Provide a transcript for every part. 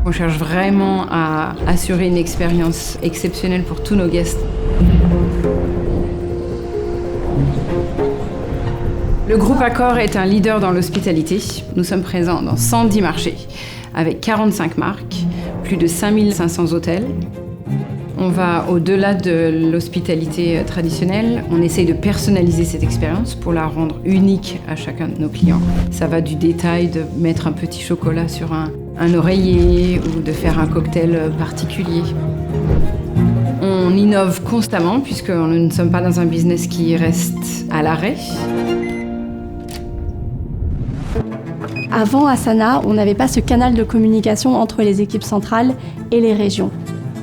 On cherche vraiment à assurer une expérience exceptionnelle pour tous nos guests. Le groupe Accor est un leader dans l'hospitalité. Nous sommes présents dans 110 marchés, avec 45 marques, plus de 5500 hôtels. On va au-delà de l'hospitalité traditionnelle. On essaye de personnaliser cette expérience pour la rendre unique à chacun de nos clients. Ça va du détail de mettre un petit chocolat sur un oreiller ou de faire un cocktail particulier. On innove constamment puisque nous ne sommes pas dans un business qui reste à l'arrêt. Avant Asana, on n'avait pas ce canal de communication entre les équipes centrales et les régions.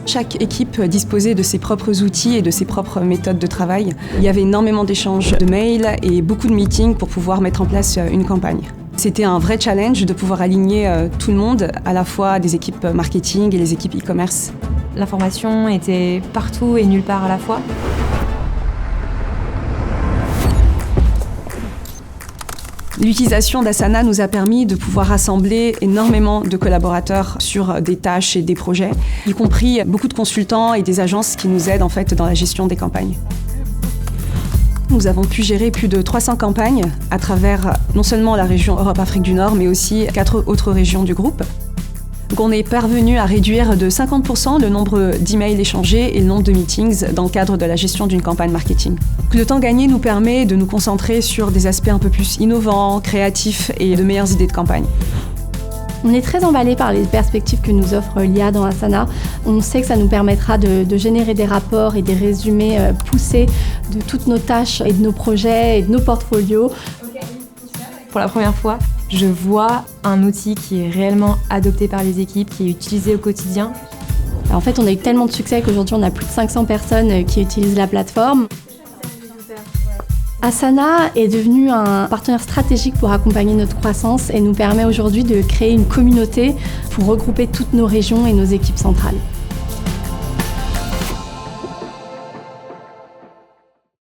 Chaque équipe disposait de ses propres outils et de ses propres méthodes de travail. Il y avait énormément d'échanges de mails et beaucoup de meetings pour pouvoir mettre en place une campagne. C'était un vrai challenge de pouvoir aligner tout le monde, à la fois des équipes marketing et les équipes e-commerce. L'information était partout et nulle part à la fois. L'utilisation d'Asana nous a permis de pouvoir rassembler énormément de collaborateurs sur des tâches et des projets, y compris beaucoup de consultants et des agences qui nous aident en fait dans la gestion des campagnes. Nous avons pu gérer plus de 300 campagnes à travers non seulement la région Europe-Afrique du Nord, mais aussi 4 autres régions du groupe. Donc on est parvenu à réduire de 50% le nombre d'emails échangés et le nombre de meetings dans le cadre de la gestion d'une campagne marketing. Le temps gagné nous permet de nous concentrer sur des aspects un peu plus innovants, créatifs et de meilleures idées de campagne. On est très emballés par les perspectives que nous offre l'IA dans Asana. On sait que ça nous permettra de générer des rapports et des résumés poussés de toutes nos tâches et de nos projets et de nos portfolios. Pour la première fois, je vois un outil qui est réellement adopté par les équipes, qui est utilisé au quotidien. En fait, on a eu tellement de succès qu'aujourd'hui, on a plus de 500 personnes qui utilisent la plateforme. Asana est devenu un partenaire stratégique pour accompagner notre croissance et nous permet aujourd'hui de créer une communauté pour regrouper toutes nos régions et nos équipes centrales.